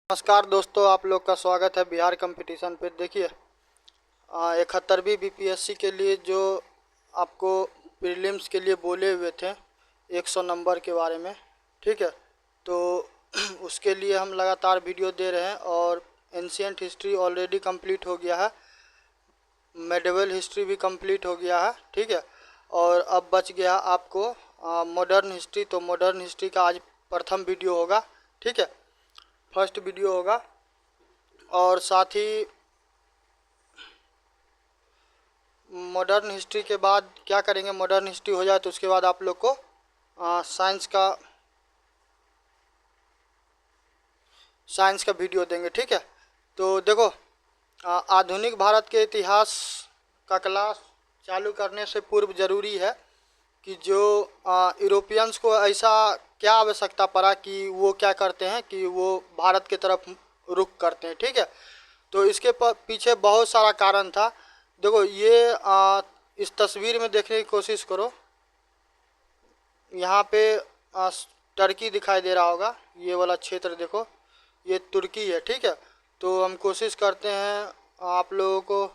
नमस्कार दोस्तों, आप लोग का स्वागत है बिहार कंपटीशन पे। देखिए 71वीं बीपीएससी के लिए जो आपको प्रीलिम्स के लिए बोले हुए थे 100 नंबर के बारे में, ठीक है। तो उसके लिए हम लगातार वीडियो दे रहे हैं और एंशिएंट हिस्ट्री ऑलरेडी कंप्लीट हो गया है, मेडिवल हिस्ट्री भी कंप्लीट हो गया है, ठीक है। और अब बच गया आपको मॉडर्न हिस्ट्री। तो मॉडर्न हिस्ट्री का आज प्रथम वीडियो होगा, ठीक है, फर्स्ट वीडियो होगा। और साथ ही मॉडर्न हिस्ट्री के बाद क्या करेंगे, मॉडर्न हिस्ट्री हो जाए तो उसके बाद आप लोग को साइंस का वीडियो देंगे, ठीक है। तो देखो आधुनिक भारत के इतिहास का क्लास चालू करने से पूर्व ज़रूरी है कि जो यूरोपियंस को ऐसा क्या आवश्यकता पड़ा कि वो क्या करते हैं कि वो भारत की तरफ रुख करते हैं, ठीक है। तो इसके पीछे बहुत सारा कारण था। देखो ये इस तस्वीर में देखने की कोशिश करो। यहाँ पे टर्की दिखाई दे रहा होगा, ये वाला क्षेत्र देखो, ये तुर्की है, ठीक है। तो हम कोशिश करते हैं आप लोगों को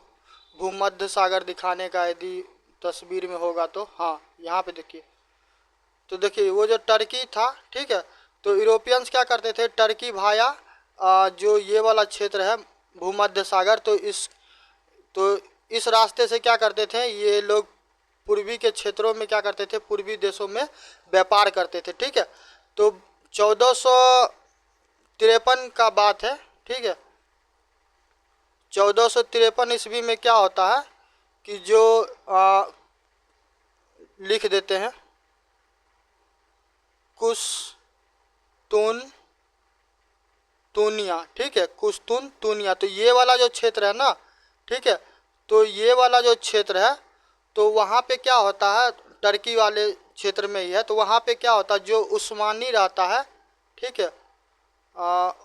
भूमध्य सागर दिखाने का, यदि तस्वीर में होगा तो। हाँ, यहाँ पे देखिए। तो देखिए वो जो टर्की था, ठीक है। तो यूरोपियंस क्या करते थे, टर्की भाया जो ये वाला क्षेत्र है भूमध्य सागर, तो इस रास्ते से क्या करते थे ये लोग, पूर्वी के क्षेत्रों में क्या करते थे, पूर्वी देशों में व्यापार करते थे, ठीक है। तो 1453 का बात है, ठीक है। 1453 ईस्वी में क्या होता है कि जो लिख देते हैं कुश्तूनिया, ठीक है, कुश्तूनिया। तो ये वाला जो क्षेत्र है ना, ठीक है, तो ये वाला जो क्षेत्र है, तो वहाँ पे क्या होता है, टर्की वाले क्षेत्र में ही है। तो वहाँ पे क्या होता है, जो उस्मानी रहता है, ठीक है,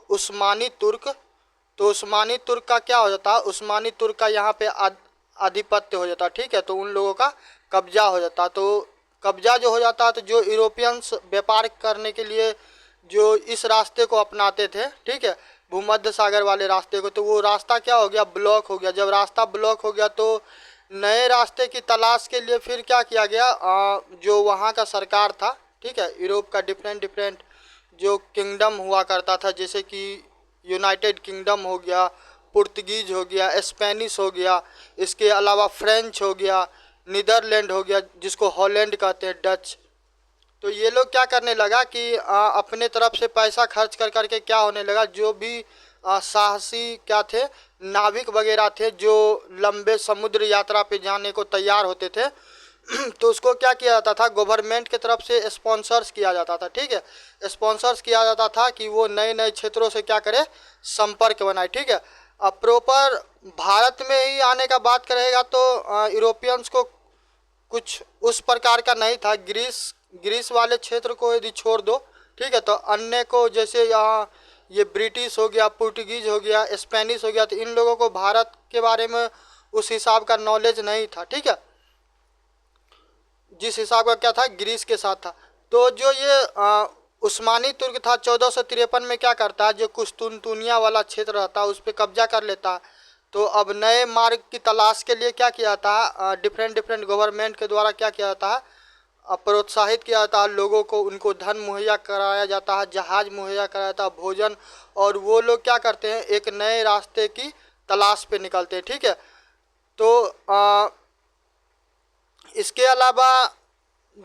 उस्मानी तुर्क, तो उस्मानी तुर्क का क्या हो जाता है, उस्मानी तुर्क का यहाँ पे आधिपत्य हो जाता है, ठीक है। तो उन लोगों का कब्जा हो जाता है। तो कब्जा जो हो जाता है, तो जो यूरोपियंस व्यापार करने के लिए जो इस रास्ते को अपनाते थे, ठीक है, भूमध्य सागर वाले रास्ते को, तो वो रास्ता क्या हो गया, ब्लॉक हो गया। जब रास्ता ब्लॉक हो गया तो नए रास्ते की तलाश के लिए फिर क्या किया गया, जो वहाँ का सरकार था, ठीक है, यूरोप का डिफरेंट जो किंगडम हुआ करता था, जैसे कि यूनाइटेड किंगडम हो गया, पुर्तगीज हो गया, स्पेनिश हो गया, इसके अलावा फ्रेंच हो गया, नीदरलैंड हो गया, जिसको हॉलैंड कहते हैं, डच। तो ये लोग क्या करने लगा कि अपने तरफ से पैसा खर्च कर करके क्या होने लगा, जो भी साहसी क्या थे, नाविक वगैरह थे, जो लंबे समुद्र यात्रा पे जाने को तैयार होते थे तो उसको क्या किया जाता था, गवर्नमेंट की तरफ से स्पॉन्सर्स किया जाता था, ठीक है, स्पॉन्सर्स किया जाता था कि वो नए नए क्षेत्रों से क्या करे, संपर्क बनाए, ठीक है। अब प्रॉपर भारत में ही आने का बात करेगा तो यूरोपियंस को कुछ उस प्रकार का नहीं था। ग्रीस वाले क्षेत्र को यदि छोड़ दो, ठीक है, तो अन्य को, जैसे यहाँ ये ब्रिटिश हो गया, पुर्तगीज हो गया, स्पेनिश हो गया, तो इन लोगों को भारत के बारे में उस हिसाब का नॉलेज नहीं था, ठीक है, जिस हिसाब का क्या था ग्रीस के साथ था। तो जो ये उस्मानी तुर्क था 1453 में क्या करता है, जो कुश्तूनिया वाला क्षेत्र रहता है उस पर कब्जा कर लेता है। तो अब नए मार्ग की तलाश के लिए क्या किया था, डिफरेंट गवर्नमेंट के द्वारा क्या किया जाता है, प्रोत्साहित किया जाता है लोगों को, उनको धन मुहैया कराया जाता है, जहाज़ मुहैया कराया जाता है, भोजन, और वो लोग क्या करते हैं, एक नए रास्ते की तलाश पे निकलते हैं, ठीक है। तो इसके अलावा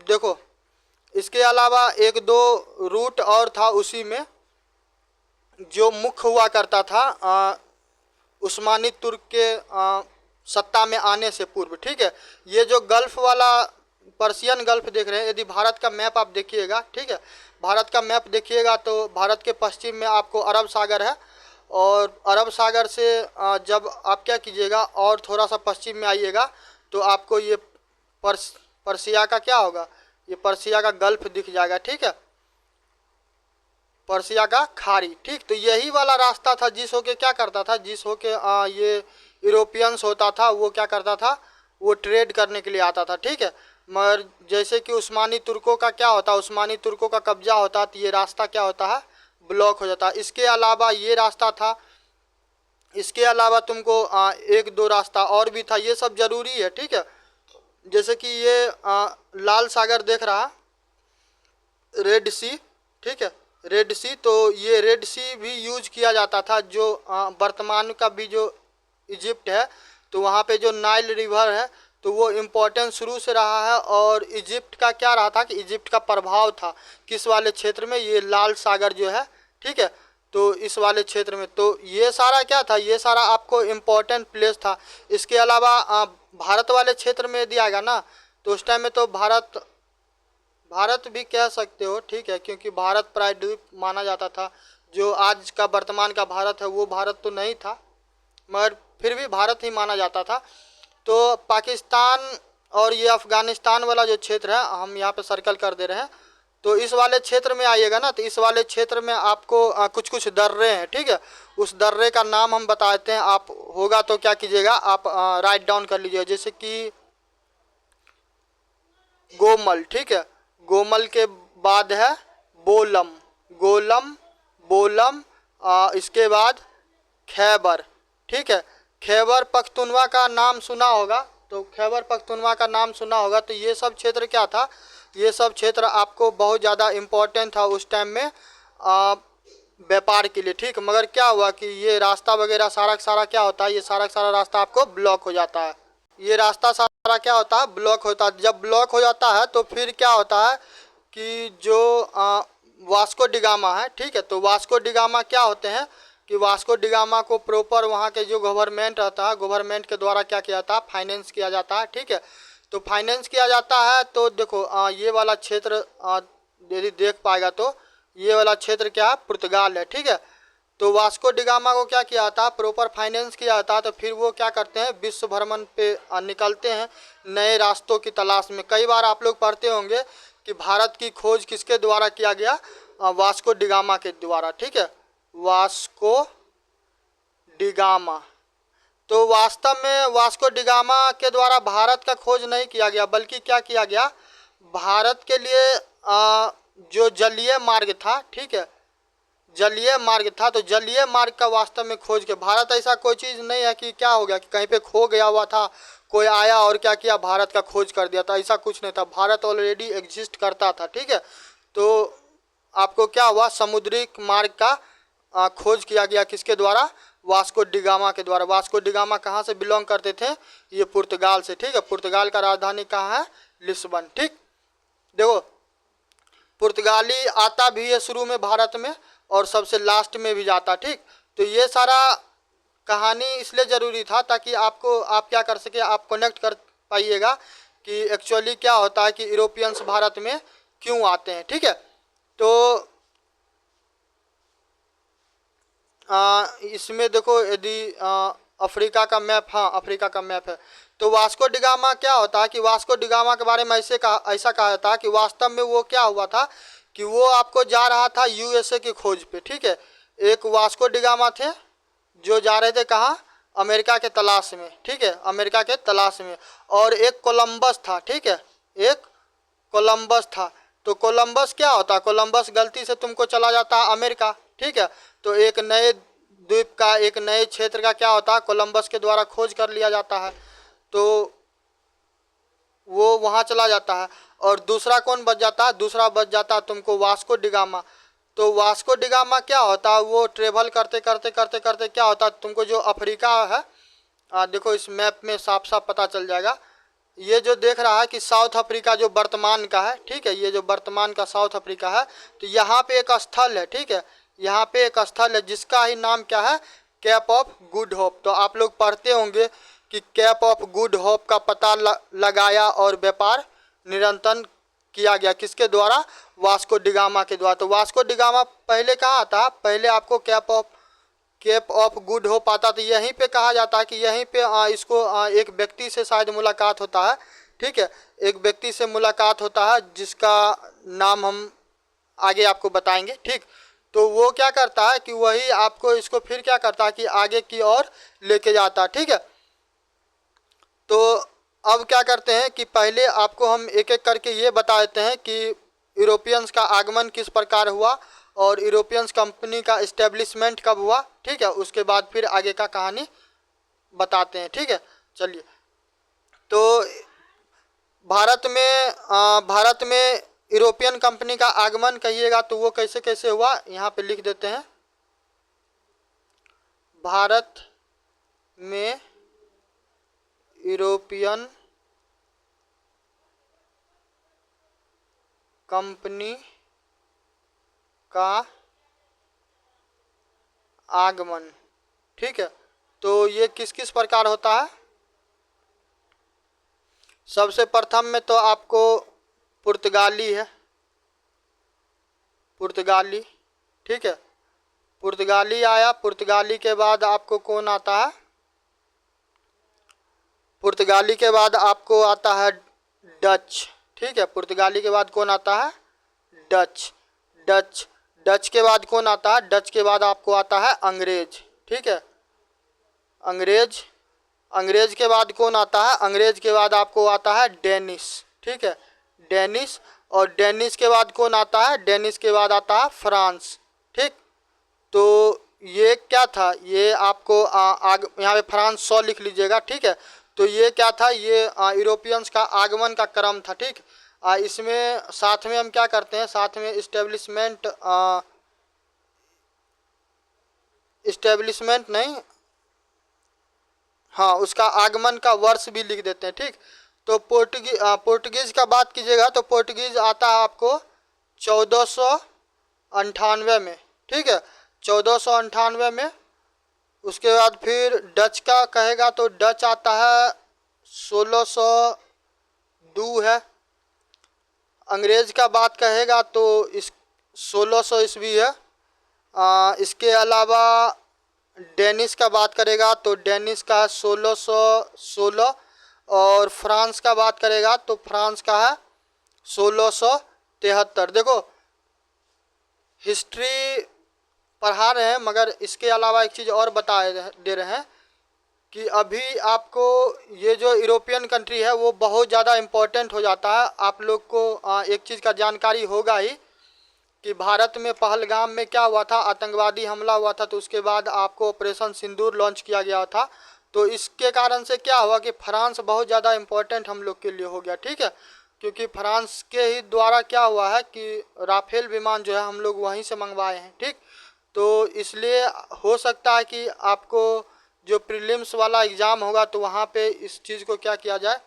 देखो, इसके अलावा एक दो रूट और था उसी में, जो मुख्य हुआ करता था उस्मानी तुर्क के सत्ता में आने से पूर्व, ठीक है। ये जो गल्फ़ वाला पर्शियन गल्फ़ देख रहे हैं, यदि भारत का मैप आप देखिएगा, ठीक है, भारत का मैप देखिएगा तो भारत के पश्चिम में आपको अरब सागर है, और अरब सागर से जब आप क्या कीजिएगा और थोड़ा सा पश्चिम में आइएगा तो आपको ये पर्शिया का क्या होगा, ये पर्शिया का गल्फ़ दिख जाएगा, ठीक है, पर्शिया का खाड़ी, ठीक। तो यही वाला रास्ता था जिस होके क्या करता था, जिस होके ये यूरोपियंस होता था, वो क्या करता था, वो ट्रेड करने के लिए आता था, ठीक है। मगर जैसे कि उस्मानी तुर्कों का क्या होता है, उस्मानी तुर्कों का कब्जा होता है, तो ये रास्ता क्या होता है, ब्लॉक हो जाता है। इसके अलावा ये रास्ता था, इसके अलावा तुमको एक दो रास्ता और भी था, ये सब ज़रूरी है, ठीक है। जैसे कि ये लाल सागर देख रहा, रेड सी, ठीक है, रेड सी, तो ये रेड सी भी यूज किया जाता था। जो वर्तमान का भी जो इजिप्ट है, तो वहाँ पे जो नाइल रिवर है, तो वो इम्पोर्टेंट शुरू से रहा है। और इजिप्ट का क्या रहा था कि इजिप्ट का प्रभाव था किस वाले क्षेत्र में, ये लाल सागर जो है, ठीक है, तो इस वाले क्षेत्र में। तो ये सारा क्या था, ये सारा आपको इम्पोर्टेंट प्लेस था। इसके अलावा भारत वाले क्षेत्र में यदि आएगा ना, तो उस टाइम में तो भारत भी कह सकते हो, ठीक है, क्योंकि भारत प्रायद्वीप माना जाता था। जो आज का वर्तमान का भारत है वो भारत तो नहीं था, मगर फिर भी भारत ही माना जाता था। तो पाकिस्तान और ये अफ़गानिस्तान वाला जो क्षेत्र है, हम यहाँ पे सर्कल कर दे रहे हैं। तो इस वाले क्षेत्र में आइएगा ना, तो इस वाले क्षेत्र में आपको कुछ कुछ दर्रे हैं, ठीक है। उस दर्रे का नाम हम बताते हैं, आप होगा तो क्या कीजिएगा, आप राइट डाउन कर लीजिएगा। जैसे कि गोमल, ठीक है, गोमल के बाद है बोलम, गोलम, बोलम, इसके बाद खैबर, ठीक है। खैबर पख्तूनवा का नाम सुना होगा, तो खैबर पख्तूनवा का नाम सुना होगा। तो ये सब क्षेत्र क्या था, ये सब क्षेत्र आपको बहुत ज़्यादा इम्पोर्टेंट था उस टाइम में व्यापार के लिए, ठीक। मगर क्या हुआ कि ये रास्ता वगैरह सारा सारा क्या होता है, ये सारा सारा रास्ता आपको ब्लॉक हो जाता है। ये रास्ता सारा क्या होता है, ब्लॉक होता है। जब ब्लॉक हो जाता है तो फिर क्या होता है कि जो वास्को डिगामा है, ठीक है, तो वास्को डिगामा क्या होते हैं कि वास्को डिगामा को प्रॉपर वहाँ के जो गवर्नमेंट रहता है, गवर्नमेंट के द्वारा क्या किया जाता है, फाइनेंस किया जाता है, ठीक है। तो फाइनेंस किया जाता है। तो देखो ये वाला क्षेत्र यदि देख पाएगा तो ये वाला क्षेत्र क्या है, पुर्तगाल है, ठीक है। तो वास्को डिगामा को क्या किया था, प्रॉपर फाइनेंस किया जाता है। तो फिर वो क्या करते हैं, विश्व भ्रमण पे निकलते हैं नए रास्तों की तलाश में। कई बार आप लोग पढ़ते होंगे कि भारत की खोज किसके द्वारा किया गया, वास्को डिगामा के द्वारा, ठीक है, वास्को डिगामा। तो वास्तव में वास्को डिगामा के द्वारा भारत का खोज नहीं किया गया, बल्कि क्या किया गया, भारत के लिए जो जलीय मार्ग था, ठीक है, जलीय मार्ग था, तो जलीय मार्ग का वास्तव में खोज के भारत, ऐसा कोई चीज़ नहीं है कि क्या हो गया कि कहीं पे खो गया हुआ था, कोई आया और क्या किया, भारत का खोज कर दिया था, ऐसा कुछ नहीं था। भारत ऑलरेडी एग्जिस्ट करता था, ठीक है। तो आपको क्या हुआ, समुद्री मार्ग का खोज किया गया किसके द्वारा, वास्को डिगामा के द्वारा। वास्को डिगामा कहाँ से बिलोंग करते थे, ये पुर्तगाल से, ठीक है। पुर्तगाल का राजधानी कहाँ है, लिस्बन, ठीक। देखो पुर्तगाली आता भी है शुरू में भारत में और सबसे लास्ट में भी जाता, ठीक। तो ये सारा कहानी इसलिए ज़रूरी था ताकि आपको आप क्या कर सके, आप कनेक्ट कर पाइएगा कि एक्चुअली क्या होता है कि यूरोपियंस भारत में क्यों आते हैं, ठीक है। तो इसमें देखो यदि अफ्रीका का मैप, हाँ अफ्रीका का मैप है। तो वास्को डिगामा क्या होता है कि वास्को डिगामा के बारे में ऐसा कहा जाता है कि वास्तव में वो क्या हुआ था कि वो आपको जा रहा था यूएसए की खोज पे, ठीक है। एक वास्को डिगामा थे जो जा रहे थे कहाँ, अमेरिका के तलाश में, ठीक है, अमेरिका के तलाश में। और एक कोलंबस था, ठीक है, एक कोलंबस था। तो कोलंबस क्या होता है, कोलंबस गलती से तुमको चला जाता है अमेरिका, ठीक है। तो एक नए द्वीप का, एक नए क्षेत्र का क्या होता है, कोलंबस के द्वारा खोज कर लिया जाता है, तो वो वहाँ चला जाता है। और दूसरा कौन बच जाता है, दूसरा बच जाता है तुमको वास्को डिगामा। तो वास्को डिगामा क्या होता है, वो ट्रेवल करते करते करते करते क्या होता है, तुमको जो अफ्रीका है, देखो इस मैप में साफ साफ पता चल जाएगा। ये जो देख रहा है कि साउथ अफ्रीका जो वर्तमान का है, ठीक है, ये जो वर्तमान का साउथ अफ्रीका है, तो यहाँ पे एक स्थल है, ठीक है, यहाँ पे एक स्थल है जिसका ही नाम क्या है, कैप ऑफ गुड होप। तो आप लोग पढ़ते होंगे कि कैप ऑफ गुड होप का पता लगाया और व्यापार निरंतर किया गया किसके द्वारा, वास्को डिगामा के द्वारा। तो वास्को डिगामा पहले कहाँ था, पहले आपको कैप ऑफ गुड होप आता। तो यहीं पे कहा जाता है कि यहीं पे इसको एक व्यक्ति से शायद मुलाकात होता है, ठीक है, एक व्यक्ति से मुलाकात होता है जिसका नाम हम आगे आपको बताएंगे, ठीक। तो वो क्या करता है कि वही आपको इसको फिर क्या करता है कि आगे की ओर लेके जाता है, ठीक है। तो अब क्या करते हैं कि पहले आपको हम एक एक करके ये बता देते हैं कि यूरोपियंस का आगमन किस प्रकार हुआ और यूरोपियंस कंपनी का इस्टेब्लिशमेंट कब हुआ, ठीक है, उसके बाद फिर आगे का कहानी बताते हैं, ठीक है। चलिए, तो भारत में यूरोपियन कंपनी का आगमन कहिएगा तो वो कैसे कैसे हुआ, यहाँ पे लिख देते हैं। भारत में यूरोपियन कंपनी का आगमन, ठीक है, तो ये किस किस प्रकार होता है। सबसे प्रथम में तो आपको पुर्तगाली है, पुर्तगाली, ठीक है, पुर्तगाली आया। पुर्तगाली के बाद आपको कौन आता है, पुर्तगाली के बाद आपको आता है डच, ठीक है। पुर्तगाली के बाद कौन आता है, डच। डच डच के बाद कौन आता है, डच के बाद आपको आता है अंग्रेज, ठीक है, अंग्रेज। अंग्रेज के बाद कौन आता है, अंग्रेज के बाद आपको आता है डेनिश, ठीक है, डेनिश। और डेनिश के बाद कौन आता है, डेनिश के बाद आता है फ्रांस, ठीक। तो ये क्या था, ये आपको यहाँ पे फ्रांस 100 लिख लीजिएगा, ठीक है। तो ये क्या था, ये यूरोपियंस का आगमन का क्रम था, ठीक। इसमें साथ में हम क्या करते हैं, साथ में इस्टेब्लिशमेंट नहीं, हाँ, उसका आगमन का वर्ष भी लिख देते हैं, ठीक। तो पोर्टुगीज का बात कीजिएगा तो पोर्टुगीज आता है आपको 1498 में, ठीक है, 1498 में। उसके बाद फिर डच का कहेगा तो डच आता है 1602 है। अंग्रेज का बात कहेगा तो इस 1600 ईस्वी है। इसके अलावा डेनिश का बात करेगा तो डेनिश का 1616, और फ्रांस का बात करेगा तो फ्रांस का है 1673। देखो, हिस्ट्री पढ़ा रहे हैं मगर इसके अलावा एक चीज़ और बता दे रहे हैं कि अभी आपको ये जो यूरोपियन कंट्री है वो बहुत ज़्यादा इम्पोर्टेंट हो जाता है। आप लोग को एक चीज़ का जानकारी होगा ही कि भारत में पहलगाम में क्या हुआ था, आतंकवादी हमला हुआ था, तो उसके बाद आपको ऑपरेशन सिंदूर लॉन्च किया गया था। तो इसके कारण से क्या हुआ कि फ्रांस बहुत ज़्यादा इम्पोर्टेंट हम लोग के लिए हो गया, ठीक है, क्योंकि फ्रांस के ही द्वारा क्या हुआ है कि राफेल विमान जो है हम लोग वहीं से मंगवाए हैं, ठीक। तो इसलिए हो सकता है कि आपको जो प्रीलिम्स वाला एग्ज़ाम होगा तो वहाँ पे इस चीज़ को क्या किया जाए,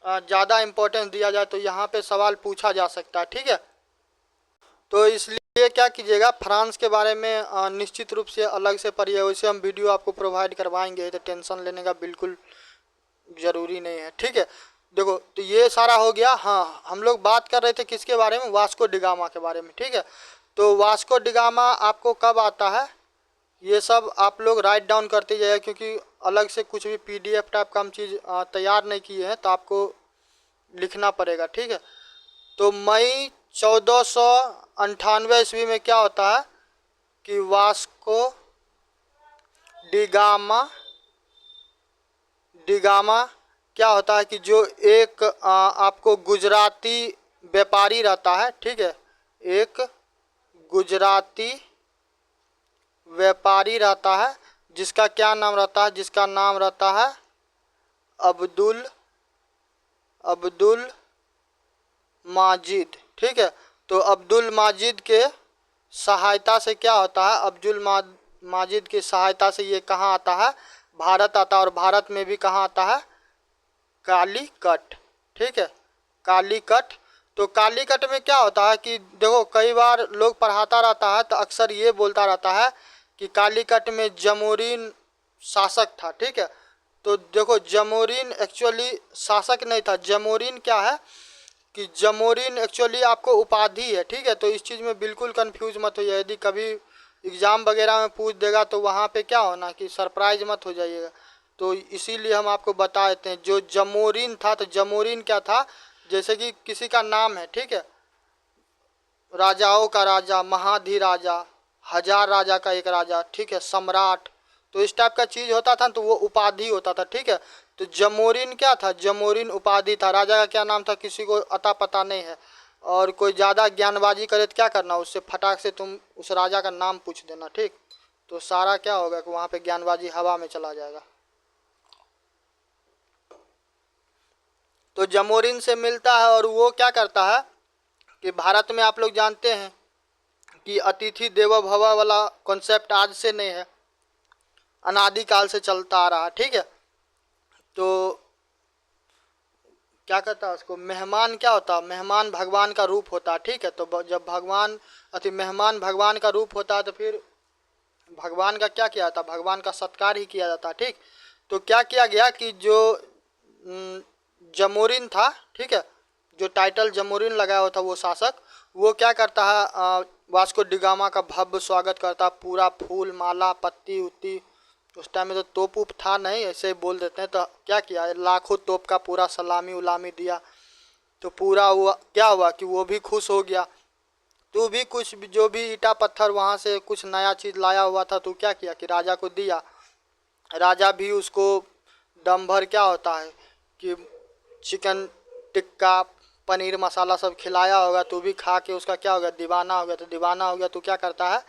ज़्यादा इम्पोर्टेंस दिया जाए, तो यहाँ पे सवाल पूछा जा सकता है, ठीक है। तो इसलिए क्या कीजिएगा, फ्रांस के बारे में निश्चित रूप से अलग से पढ़िए, वैसे हम वीडियो आपको प्रोवाइड करवाएंगे, तो टेंशन लेने का बिल्कुल ज़रूरी नहीं है, ठीक है। देखो, तो ये सारा हो गया। हाँ, हम लोग बात कर रहे थे किसके बारे में, वास्को डिगामा के बारे में, ठीक है। तो वास्को डिगामा आपको कब आता है, ये सब आप लोग राइट डाउन करते जाइए, क्योंकि अलग से कुछ भी PDF टाइप का हम चीज़ तैयार नहीं किए हैं, तो आपको लिखना पड़ेगा, ठीक है। तो मई 1498 ईस्वी में क्या होता है कि वास्को डिगामा क्या होता है कि जो एक आपको गुजराती व्यापारी रहता है, ठीक है, एक गुजराती व्यापारी रहता है जिसका क्या नाम रहता है, जिसका नाम रहता है अब्दुल माजिद, ठीक है। तो अब्दुल माजिद के सहायता से क्या होता है, माजिद की सहायता से ये कहाँ आता है, भारत आता है। और भारत में भी कहाँ आता है, कालीकट, ठीक है, कालीकट। तो कालीकट में क्या होता है कि देखो, कई बार लोग पढ़ाता रहता है तो अक्सर ये बोलता रहता है कि कालीकट में जमोरीन शासक था, ठीक है। तो देखो, जमोरीन एक्चुअली शासक नहीं था। जमोरीन क्या है कि जमोरीन एक्चुअली आपको उपाधि है, ठीक है। तो इस चीज़ में बिल्कुल कंफ्यूज मत हो जाए, यदि कभी एग्ज़ाम वगैरह में पूछ देगा तो वहाँ पे क्या होना कि सरप्राइज मत हो जाइएगा। तो इसीलिए हम आपको बता देते हैं, जो जमोरीन था, तो जमोरीन क्या था, जैसे कि किसी का नाम है, ठीक है, राजाओं का राजा, महाधिराजा, हजार राजा का एक राजा, ठीक है, सम्राट, तो इस टाइप का चीज़ होता था, तो वो उपाधि होता था, ठीक है। तो जमोरीन क्या था, जमोरीन उपाधि था। राजा का क्या नाम था किसी को अता पता नहीं है। और कोई ज़्यादा ज्ञानबाजी करे तो क्या करना, उससे फटाक से तुम उस राजा का नाम पूछ देना, ठीक। तो सारा क्या होगा कि वहाँ पे ज्ञानबाजी हवा में चला जाएगा। तो जमोरिन से मिलता है और वो क्या करता है कि भारत में आप लोग जानते हैं कि अतिथि देवो भव वाला कॉन्सेप्ट आज से नहीं है, अनादिकाल से चलता आ रहा है, ठीक है। तो क्या कहता है उसको, मेहमान क्या होता है, मेहमान भगवान का रूप होता है, ठीक है। तो जब भगवान मेहमान भगवान का रूप होता है तो फिर भगवान का क्या किया जाता है, भगवान का सत्कार ही किया जाता है, ठीक। तो क्या किया गया कि जो जमोरिन था, ठीक है, जो टाइटल जमोरिन लगाया हुआ था वो शासक, वो क्या करता है, वास्को डिगामा का भव्य स्वागत करता, पूरा फूल माला पत्ती उत्ती, उस टाइम में तो तोप उप था नहीं, ऐसे ही बोल देते हैं। तो क्या किया, लाखों तोप का पूरा सलामी उलामी दिया। तो पूरा वो क्या हुआ कि वो भी खुश हो गया। तो भी कुछ जो भी ईटा पत्थर वहाँ से कुछ नया चीज़ लाया हुआ था तो क्या किया कि राजा को दिया। राजा भी उसको दम भर क्या होता है कि चिकन टिक्का पनीर मसाला सब खिलाया होगा, तो भी खा के उसका क्या हो गया, दीवाना हो गया। तो दीवाना हो गया तो क्या करता है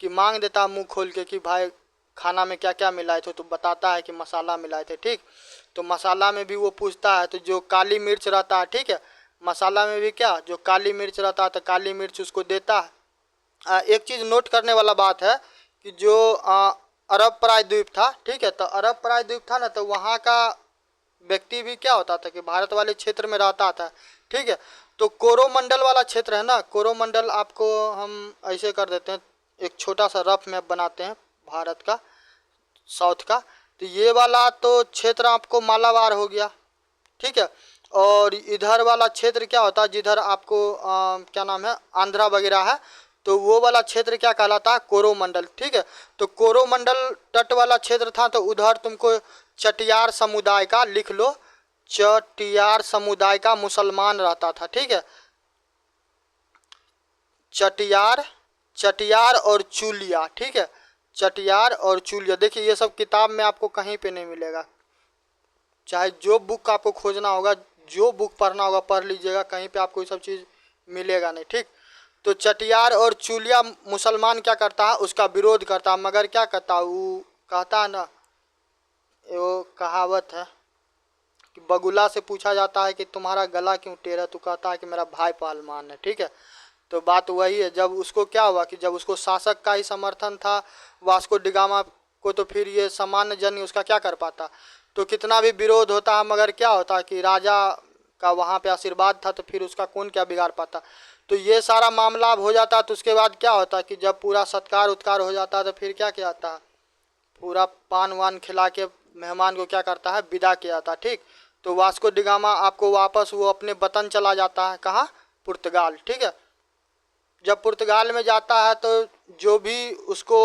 कि मांग देता है मुंह खोल के कि भाई खाना में क्या क्या मिलाए थे, तो बताता है कि मसाला मिलाए थे, ठीक। तो मसाला में भी वो पूछता है, तो जो काली मिर्च रहता है, ठीक है, मसाला में भी क्या जो काली मिर्च रहता है तो काली मिर्च उसको देता है। एक चीज़ नोट करने वाला बात है कि जो अरब प्रायद्वीप था, ठीक है, तो अरब प्रायद्वीप था ना, तो वहाँ का व्यक्ति भी क्या होता था कि भारत वाले क्षेत्र में रहता था, ठीक है। तो कोरोमंडल वाला क्षेत्र है ना, कोरोमंडल आपको हम ऐसे कर देते हैं, एक छोटा सा रफ मैप बनाते हैं भारत का साउथ का। तो ये वाला तो क्षेत्र आपको मालाबार हो गया, ठीक है। और इधर वाला क्षेत्र क्या होता है जिधर आपको क्या नाम है आंध्रा वगैरह है, तो वो वाला क्षेत्र क्या कहलाता है, कोरोमंडल, ठीक है। तो कोरोमंडल तट वाला क्षेत्र था, तो उधर तुमको चटियार समुदाय का लिख लो, चटियार समुदाय का मुसलमान रहता था, ठीक है। चटियार चटियार और चूलिया, ठीक है, चटियार और चूलिया। देखिए ये सब किताब में आपको कहीं पे नहीं मिलेगा, चाहे जो बुक आपको खोजना होगा, जो बुक पढ़ना होगा पढ़ लीजिएगा, कहीं पे आपको ये सब चीज़ मिलेगा नहीं, ठीक। तो चटियार और चूलिया मुसलमान क्या करता है, उसका विरोध करता है, मगर क्या कहता है वो कहता है ना, वो कहावत है कि बगुला से पूछा जाता है कि तुम्हारा गला क्यों टेढ़ा, तो कहता है कि मेरा भाई पालमान है, ठीक है। तो बात वही है, जब उसको क्या हुआ कि जब उसको शासक का ही समर्थन था वास्को डिगामा को, तो फिर ये सामान्य जन उसका क्या कर पाता। तो कितना भी विरोध होता है मगर क्या होता कि राजा का वहाँ पे आशीर्वाद था, तो फिर उसका कौन क्या बिगाड़ पाता। तो ये सारा मामला अब हो जाता, तो उसके बाद क्या होता कि जब पूरा सत्कार उत्कार हो जाता तो फिर क्या किया जाता, पूरा पान वान खिला के मेहमान को क्या करता है, विदा किया जाता, ठीक। तो वास्को डिगामा आपको वापस वो अपने वतन चला जाता है, कहाँ, पुर्तगाल, ठीक है। जब पुर्तगाल में जाता है तो जो भी उसको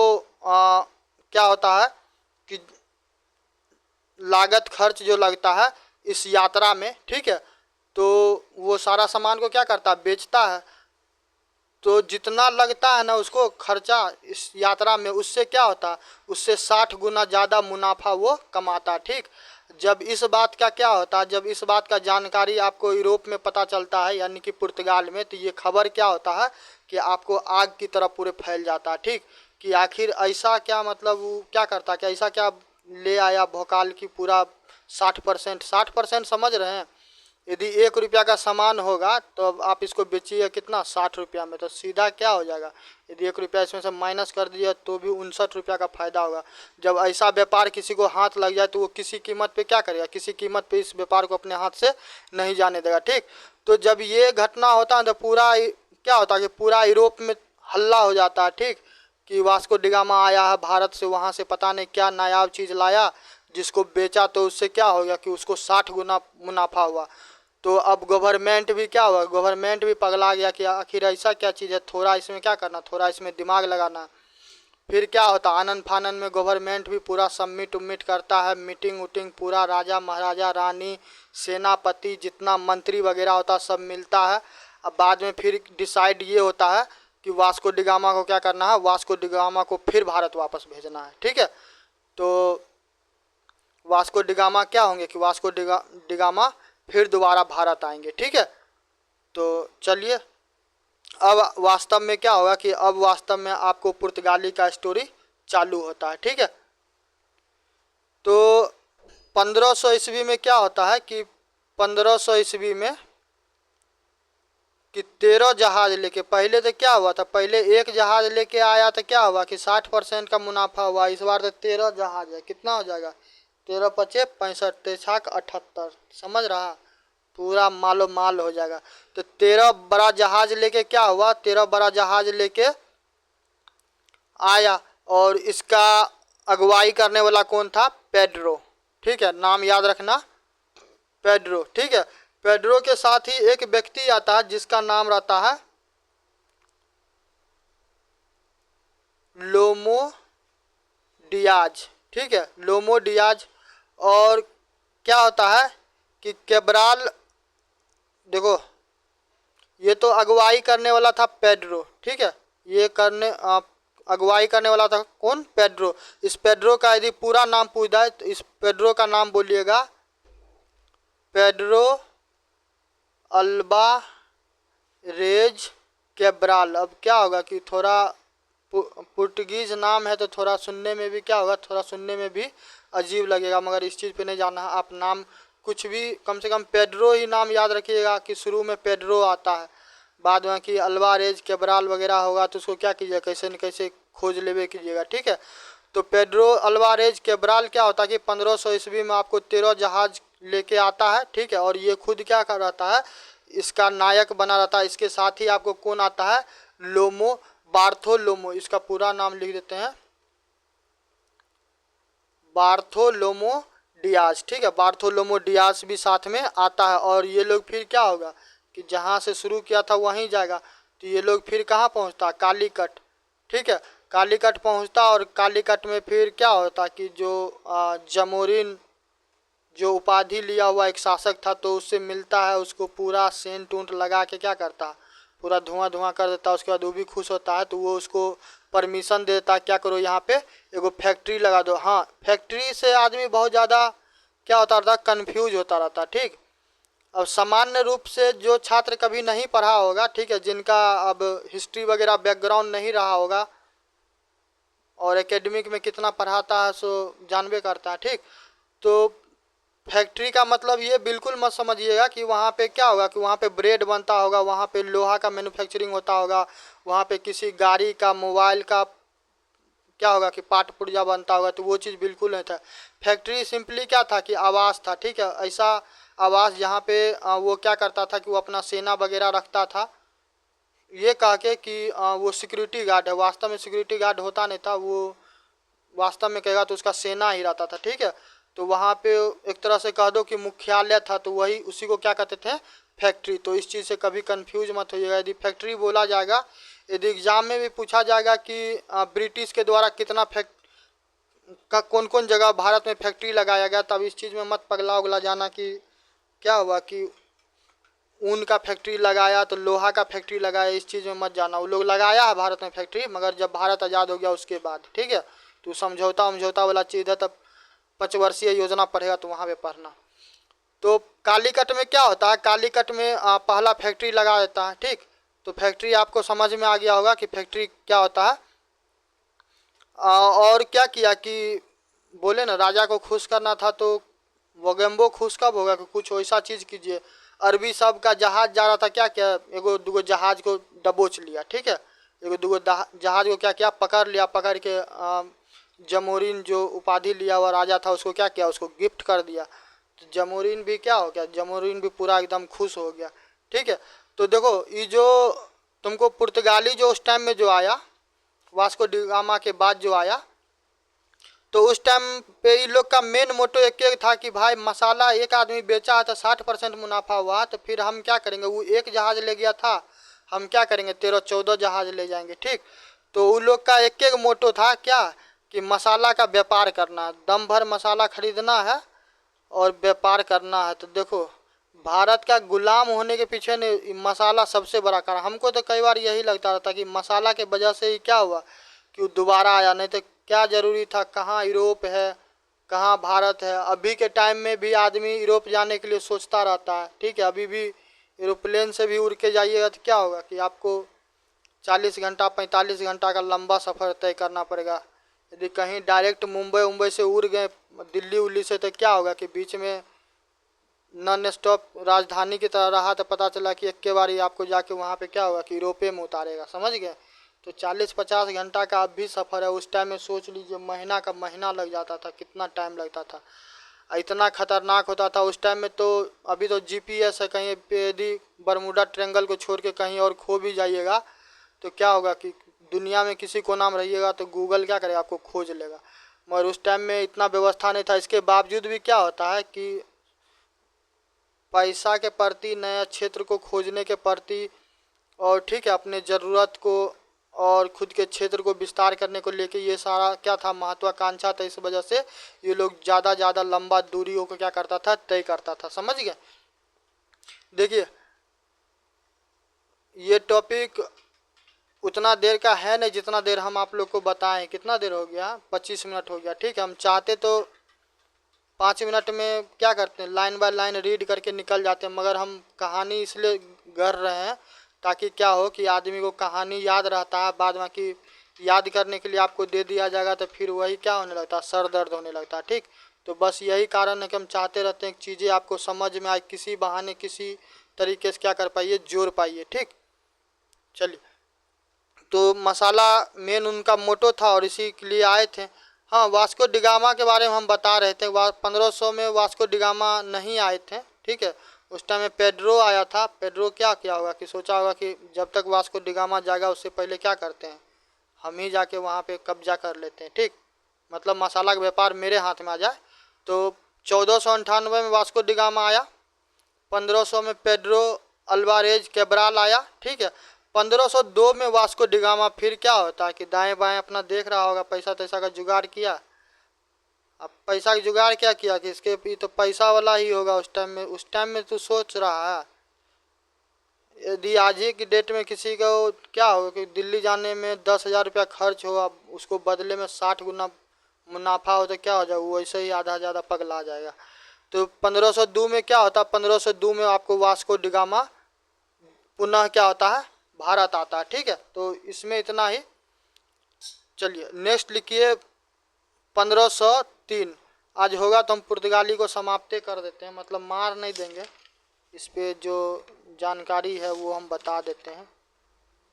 क्या होता है कि लागत खर्च जो लगता है इस यात्रा में, ठीक है, तो वो सारा सामान को क्या करता है, बेचता है। तो जितना लगता है ना उसको खर्चा इस यात्रा में, उससे क्या होता है, उससे 60 गुना ज़्यादा मुनाफा वो कमाता, ठीक। जब इस बात का क्या होता है, जब इस बात का जानकारी आपको यूरोप में पता चलता है, यानी कि पुर्तगाल में, तो ये खबर क्या होता है कि आपको आग की तरह पूरे फैल जाता है, ठीक। कि आखिर ऐसा क्या, मतलब वो क्या करता, कि ऐसा क्या ले आया भोकाल की पूरा 60% समझ रहे हैं। यदि 1 रुपया का सामान होगा तो अब आप इसको बेचिए कितना, 60 रुपया में, तो सीधा क्या हो जाएगा, यदि 1 रुपया इसमें से माइनस कर दिया तो भी 59 रुपया का फ़ायदा होगा। जब ऐसा व्यापार किसी को हाथ लग जाए तो वो किसी कीमत पे क्या करेगा, किसी कीमत पे इस व्यापार को अपने हाथ से नहीं जाने देगा, ठीक। तो जब ये घटना होता है तो पूरा क्या होता है कि पूरा यूरोप में हल्ला हो जाता है, ठीक, कि वास्को डिगामा आया है भारत से, वहाँ से पता नहीं क्या नायाब चीज़ लाया, जिसको बेचा तो उससे क्या हो गया कि उसको 60 गुना मुनाफा हुआ। तो अब गवर्नमेंट भी क्या हुआ, गवर्नमेंट भी पगला गया कि आखिर ऐसा क्या चीज़ है, थोड़ा इसमें क्या करना, थोड़ा इसमें दिमाग लगाना। फिर क्या होता, आनन फानन में गवर्नमेंट भी पूरा सबमिट उमिट करता है, मीटिंग उटिंग पूरा राजा महाराजा रानी सेनापति जितना मंत्री वगैरह होता सब मिलता है। अब बाद में फिर डिसाइड ये होता है कि वास्को डिगामा को क्या करना है, वास्को डिगामा को फिर भारत वापस भेजना है, ठीक है। तो वास्को डिगामा क्या होंगे कि वास्को डिगामा फिर दोबारा भारत आएंगे, ठीक है। तो चलिए, अब वास्तव में क्या होगा कि अब वास्तव में आपको पुर्तगाली का स्टोरी चालू होता है। ठीक है, तो 1500 ईस्वी में क्या होता है कि 1500 ईस्वी में कि 13 जहाज लेके, पहले तो क्या हुआ था, पहले एक जहाज लेके आया तो क्या हुआ कि 60% का मुनाफा हुआ। इस बार तो 13 जहाज है, कितना हो जाएगा, 13 पचे 65, 63 78, समझ रहा, पूरा मालो माल हो जाएगा। तो 13 बड़ा जहाज लेके क्या हुआ, 13 बड़ा जहाज लेके आया और इसका अगुवाई करने वाला कौन था, पेड्रो। ठीक है, नाम याद रखना, पेड्रो। ठीक है, पेड्रो के साथ ही एक व्यक्ति आता है जिसका नाम रहता है लोमो डियाज। ठीक है, लोमो डियाज। और क्या होता है कि केब्राल, देखो ये तो अगुवाई करने वाला था पेड्रो। ठीक है, ये अगुवाई करने वाला था कौन, पेड्रो। इस पेड्रो का यदि पूरा नाम पूछ जाए तो इस पेड्रो का नाम बोलिएगा पेड्रो अल्वारेज केब्राल। अब क्या होगा कि थोड़ा पुर्तगीज नाम है तो थोड़ा सुनने में भी क्या होगा, थोड़ा सुनने में भी अजीब लगेगा, मगर इस चीज़ पे नहीं जाना है। आप नाम कुछ भी, कम से कम पेड्रो ही नाम याद रखिएगा कि शुरू में पेड्रो आता है, बाद में कि अल्वारेज केब्राल वगैरह होगा तो उसको क्या कीजिएगा, कैसे न कैसे खोज लेवे कीजिएगा। ठीक है, तो पेड्रो अल्वारेज केब्राल क्या होता है कि 1500 ईस्वी में आपको 13 जहाज लेके आता है। ठीक है, और ये खुद क्या कर रहता है, इसका नायक बना रहता है। इसके साथ ही आपको कौन आता है, लोमो, बार्थोलोमो, इसका पूरा नाम लिख देते हैं, बार्थोलोमो डियाज। ठीक है, बार्थोलोमो डियाज भी साथ में आता है। और ये लोग फिर क्या होगा कि जहाँ से शुरू किया था वहीं जाएगा। तो ये लोग फिर कहाँ पहुँचता, कालीकट। ठीक है, कालीकट पहुँचता और कालीकट में फिर क्या होता कि जो जमोरिन जो उपाधि लिया हुआ एक शासक था तो उससे मिलता है, उसको पूरा सेंट ऊंट लगा के क्या करता, पूरा धुआं धुआं कर देता है। उसके बाद वो भी खुश होता है तो वो उसको परमिशन देता है, क्या करो यहाँ पे एगो फैक्ट्री लगा दो। हाँ, फैक्ट्री से आदमी बहुत ज़्यादा क्या होता रहता, कन्फ्यूज होता रहता। ठीक, अब सामान्य रूप से जो छात्र कभी नहीं पढ़ा होगा, ठीक है, जिनका अब हिस्ट्री वगैरह बैकग्राउंड नहीं रहा होगा और एकेडमिक में कितना पढ़ाता है सो जानबे करता है। ठीक, तो फैक्ट्री का मतलब ये बिल्कुल मत समझिएगा कि वहाँ पे क्या होगा कि वहाँ पे ब्रेड बनता होगा, वहाँ पे लोहा का मैन्युफैक्चरिंग होता होगा, वहाँ पे किसी गाड़ी का, मोबाइल का क्या होगा कि पार्ट पुर्जा बनता होगा, तो वो चीज़ बिल्कुल नहीं था। फैक्ट्री सिंपली क्या था कि आवास था। ठीक है, ऐसा आवास जहाँ पे वो क्या करता था कि वो अपना सेना वगैरह रखता था, ये कह के कि वो सिक्योरिटी गार्ड है, वास्तव में सिक्योरिटी गार्ड होता नहीं था, वो वास्तव में कहेगा तो उसका सेना ही रहता था। ठीक है, तो वहाँ पे एक तरह से कह दो कि मुख्यालय था, तो वही उसी को क्या कहते थे, फैक्ट्री। तो इस चीज़ से कभी कंफ्यूज मत होइएगा। यदि फैक्ट्री बोला जाएगा, यदि एग्ज़ाम में भी पूछा जाएगा कि ब्रिटिश के द्वारा कितना कौन कौन जगह भारत में फैक्ट्री लगाया गया, तब इस चीज़ में मत पगला उगला जाना कि क्या हुआ कि ऊन का फैक्ट्री लगाया तो लोहा का फैक्ट्री लगाया, इस चीज़ में मत जाना। वो लोग लगाया है भारत में फैक्ट्री, मगर जब भारत आज़ाद हो गया उसके बाद। ठीक है, तो समझौता वाला चीज़ है, तब 5 वर्षीय योजना पढ़ेगा तो वहाँ पे पढ़ना। तो कालीकट में क्या होता है, कालीकट में पहला फैक्ट्री लगा देता है। ठीक, तो फैक्ट्री आपको समझ में आ गया होगा कि फैक्ट्री क्या होता है। और क्या किया कि बोले ना, राजा को खुश करना था तो वोगेम्बो खुश कब होगा कि कुछ वैसा चीज़ कीजिए। अरबी सब का जहाज जा रहा था, क्या क्या एगो दूगो जहाज को दबोच लिया। ठीक है, एगो दूगो जहाज को क्या किया, पकड़ लिया, पकड़ के जमोरिन जो उपाधि लिया हुआ राजा था उसको क्या किया, उसको गिफ्ट कर दिया। तो जमोरिन भी क्या हो गया, जमोरिन भी पूरा एकदम खुश हो गया। ठीक है, तो देखो ये जो तुमको पुर्तगाली जो उस टाइम में जो आया, वास्को डी गामा के बाद जो आया, तो उस टाइम पे इन लोग का मेन मोटो एक था कि भाई मसाला एक आदमी बेचा है तो 60% मुनाफा हुआ, तो फिर हम क्या करेंगे, वो एक जहाज ले गया था, हम क्या करेंगे 13-14 जहाज ले जाएंगे। ठीक, तो उन लोग का एक मोटो था क्या कि मसाला का व्यापार करना, दम भर मसाला खरीदना है और व्यापार करना है। तो देखो भारत का गुलाम होने के पीछे ने मसाला सबसे बड़ा कारण। हमको तो कई बार यही लगता रहता कि मसाला के वजह से ही क्या हुआ कि वो दोबारा आया, नहीं तो क्या ज़रूरी था, कहाँ यूरोप है, कहाँ भारत है। अभी के टाइम में भी आदमी यूरोप जाने के लिए सोचता रहता है। ठीक है, अभी भी एरोप्लेन से भी उड़ के जाइएगा तो क्या होगा कि आपको 40 घंटा 45 घंटा का लंबा सफ़र तय करना पड़ेगा। यदि कहीं डायरेक्ट मुंबई से उड़ गए दिल्ली उल्ली से तो क्या होगा कि बीच में नॉन स्टॉप राजधानी की तरह रहा तो पता चला कि एक के बार ही आपको जाके वहाँ पे क्या होगा कि यूरोपे में उतारेगा, समझ गए। तो 40-50 घंटा का अब भी सफ़र है। उस टाइम में सोच लीजिए महीना का महीना लग जाता था, कितना टाइम लगता था, इतना खतरनाक होता था उस टाइम में। तो अभी तो GPS है, कहीं पे यदि बरमूडा ट्रायंगल को छोड़ के कहीं और खो भी जाइएगा तो क्या होगा कि दुनिया में किसी कोना में रहिएगा तो गूगल क्या करेगा, आपको खोज लेगा। मगर उस टाइम में इतना व्यवस्था नहीं था। इसके बावजूद भी क्या होता है कि पैसा के प्रति, नया क्षेत्र को खोजने के प्रति, और ठीक है अपने ज़रूरत को और खुद के क्षेत्र को विस्तार करने को लेके ये सारा क्या था, महत्वाकांक्षा था। इस वजह से ये लोग ज़्यादा लंबा दूरियों को क्या करता था, तय करता था, समझ गए। देखिए ये टॉपिक उतना देर का है नहीं जितना देर हम आप लोग को बताएं। कितना देर हो गया, 25 मिनट हो गया, ठीक है। हम चाहते तो 5 मिनट में क्या करते हैं, लाइन बाय लाइन रीड करके निकल जाते हैं, मगर हम कहानी इसलिए गढ़ रहे हैं ताकि क्या हो कि आदमी को कहानी याद रहता है। बाद में कि याद करने के लिए आपको दे दिया जाएगा तो फिर वही क्या होने लगता है, सर दर्द होने लगता है, ठीक। तो बस यही कारण है कि हम चाहते रहते हैं कि चीज़ें आपको समझ में आए, किसी बहाने किसी तरीके से क्या कर पाइए, जोड़ पाइए, ठीक। चलिए, तो मसाला मेन उनका मोटो था और इसी के लिए आए थे। हाँ, वास्को डिगामा के बारे में हम बता रहे थे। 1500 में वास्को डिगामा नहीं आए थे, ठीक है। उस टाइम में पेड्रो आया था। पेड्रो क्या किया होगा कि सोचा होगा कि जब तक वास्को डिगामा जाएगा उससे पहले क्या करते हैं, हम ही जाके वहाँ पे कब्जा कर लेते हैं, ठीक। मतलब मसाला का व्यापार मेरे हाथ में आ जाए। तो 1498 में वास्को डिगामा आया, 1500 में पेड्रो अल्वारेज कैब्राल आया, ठीक है। 1502 में वास्को डिगामा फिर क्या होता है कि दाएं बाएं अपना देख रहा होगा, पैसा तैसा का जुगाड़ किया। अब पैसा का जुगाड़ क्या किया कि इसके भी तो पैसा वाला ही होगा उस टाइम में। उस टाइम में तू सोच रहा है यदि आज ही की डेट में किसी को क्या होगा कि दिल्ली जाने में 10,000 रुपया खर्च हो, अब उसको बदले में 60 गुना मुनाफा हो तो क्या हो जाएगा, वैसे ही आधा ज़्यादा पगला जाएगा। तो 1502 में क्या होता है, 1502 में आपको वास्को डिगामा पुनः क्या होता है, भारत आता है, ठीक है। तो इसमें इतना ही। चलिए नेक्स्ट लिखिए 1503। आज होगा तो हम पुर्तगाली को समाप्त कर देते हैं, मतलब मार नहीं देंगे, इस पे जो जानकारी है वो हम बता देते हैं,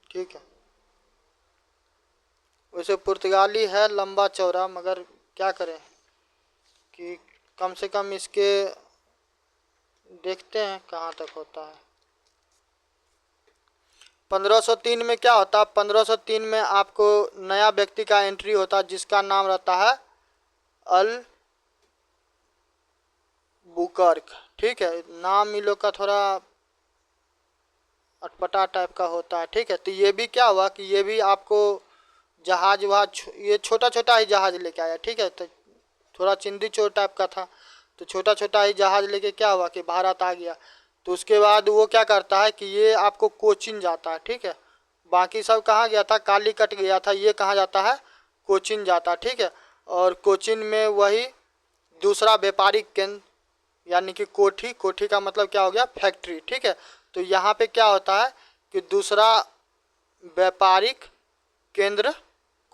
ठीक है। वैसे पुर्तगाली है लंबा चौड़ा, मगर क्या करें कि कम से कम इसके देखते हैं कहाँ तक होता है। 1503 में क्या होता है, 1503 में आपको नया व्यक्ति का एंट्री होता है जिसका नाम रहता है अल बुकर्क, ठीक है। नाम इन लोग का थोड़ा अटपटा टाइप का होता है, ठीक है। तो ये भी क्या हुआ कि ये भी आपको जहाज वहाज, ये छोटा छोटा ही जहाज लेके आया, ठीक है। तो थोड़ा चिंदी चोर टाइप का था, तो छोटा छोटा ही जहाज लेके क्या हुआ कि भारत आ गया। तो उसके बाद वो क्या करता है कि ये आपको कोचिन जाता है, ठीक है। बाकी सब कहाँ गया था, कालीकट गया था, ये कहाँ जाता है, कोचिन जाता है, ठीक है। और कोचिन में वही दूसरा व्यापारिक केंद्र यानी कि कोठी, कोठी का मतलब क्या हो गया, फैक्ट्री, ठीक है। तो यहाँ पे क्या होता है कि दूसरा व्यापारिक केंद्र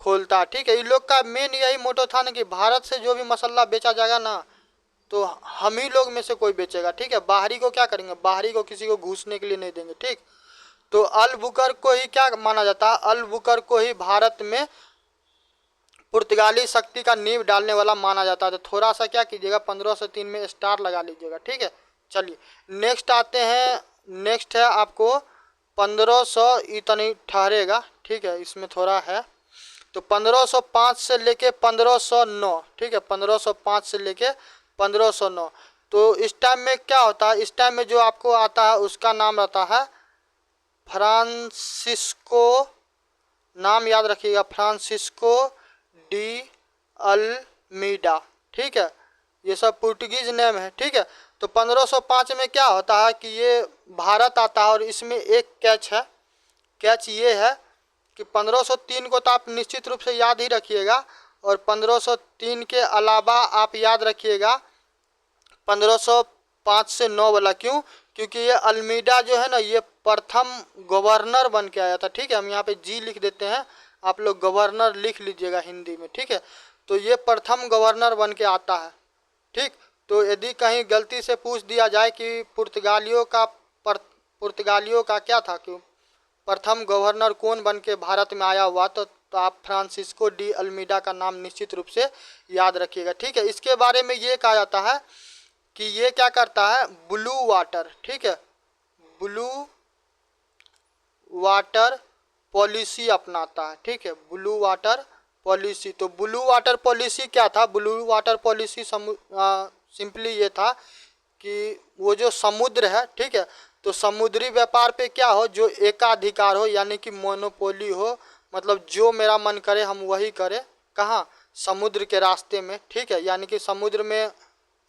खोलता है, ठीक है। इन लोग का मेन यही मोटो था ना कि भारत से जो भी मसाला बेचा जाएगा ना तो हम ही लोग में से कोई बेचेगा, ठीक है। बाहरी को क्या करेंगे, बाहरी को किसी को घुसने के लिए नहीं देंगे, ठीक। तो अल बुकर्क को ही क्या माना जाता है, अल बुकर्क को ही भारत में पुर्तगाली शक्ति का नींव डालने वाला माना जाता है। तो थोड़ा सा क्या कीजिएगा, 1503 में स्टार लगा लीजिएगा, ठीक है। चलिए नेक्स्ट आते हैं। नेक्स्ट है आपको 1500, इतनी ठहरेगा, ठीक है, इसमें थोड़ा है। तो 1505 से लेके 1509, ठीक है, 1505 से लेके 1509। तो इस टाइम में क्या होता है, इस टाइम में जो आपको आता है उसका नाम रहता है फ्रांसिस्को, नाम याद रखिएगा, फ्रांसिस्को डी अल्मीडा, ठीक है। ये सब पुर्तगीज नेम है, ठीक है। तो 1505 में क्या होता है कि ये भारत आता है और इसमें एक कैच है। कैच ये है कि 1503 को तो आप निश्चित रूप से याद ही रखिएगा, और 1503 के अलावा आप याद रखिएगा 1505 से 9 वाला। क्यों क्योंकि ये अल्मीडा जो है ना, ये प्रथम गवर्नर बन के आया था। ठीक है, हम यहाँ पे जी लिख देते हैं, आप लोग गवर्नर लिख लीजिएगा हिंदी में। ठीक है, तो ये प्रथम गवर्नर बन के आता है। ठीक, तो यदि कहीं गलती से पूछ दिया जाए कि पुर्तगालियों का क्या था, कि प्रथम गवर्नर कौन बन के भारत में आया हुआ, तो आप फ्रांसिस्को डी अल्मीडा का नाम निश्चित रूप से याद रखिएगा। ठीक है, इसके बारे में ये कहा जाता है कि ये क्या करता है, ब्लू वाटर, ठीक है, ब्लू वाटर पॉलिसी अपनाता है। ठीक है, ब्लू वाटर पॉलिसी। तो ब्लू वाटर पॉलिसी क्या था? ब्लू वाटर पॉलिसी सिंपली ये था कि वो जो समुद्र है, ठीक है, तो समुद्री व्यापार पे क्या हो, जो एकाधिकार हो, यानी कि मोनोपोली हो, मतलब जो मेरा मन करे हम वही करें। कहाँ? समुद्र के रास्ते में। ठीक है, यानी कि समुद्र में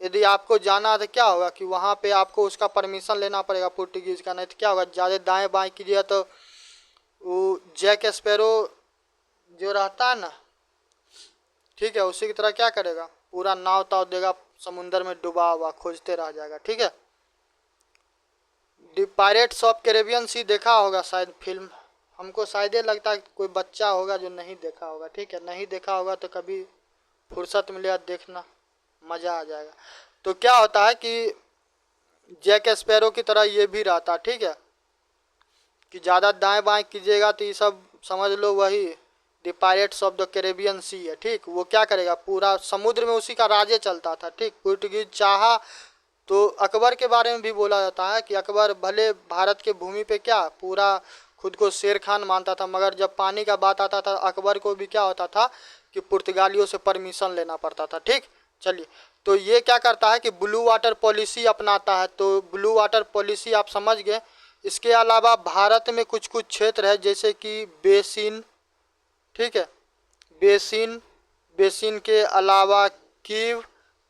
यदि आपको जाना है तो क्या होगा कि वहाँ पे आपको उसका परमिशन लेना पड़ेगा पुर्तगीज का, नहीं तो क्या होगा, ज़्यादा दाएं बाएं कीजिए तो वो जैक स्पैरो जो रहता है ना, ठीक है, उसी की तरह क्या करेगा, पूरा नाव ताव देगा, समुंदर में डूबा हुआ खोजते रह जाएगा। ठीक है, the pirates of Caribbean sea देखा होगा शायद फिल्म, हमको शायद लगता है कोई बच्चा होगा जो नहीं देखा होगा। ठीक है, नहीं देखा होगा तो कभी फुर्सत मिले देखना, मज़ा आ जाएगा। तो क्या होता है कि जैक स्पैरो की तरह ये भी रहता। ठीक है, कि ज़्यादा दाएं बाएं कीजिएगा तो ये सब समझ लो वही the pirates of the Caribbean sea है। ठीक, वो क्या करेगा, पूरा समुद्र में उसी का राज्य चलता था। ठीक, पुर्तगीज चाहा तो अकबर के बारे में भी बोला जाता है कि अकबर भले भारत के भूमि पे क्या पूरा खुद को शेर खान मानता था, मगर जब पानी का बात आता था अकबर को भी क्या होता था कि पुर्तगालियों से परमिशन लेना पड़ता था। ठीक, चलिए, तो ये क्या करता है कि ब्लू वाटर पॉलिसी अपनाता है। तो ब्लू वाटर पॉलिसी आप समझ गए। इसके अलावा भारत में कुछ कुछ क्षेत्र है जैसे कि बेसिन, ठीक है, बेसिन, बेसिन के अलावा कीव,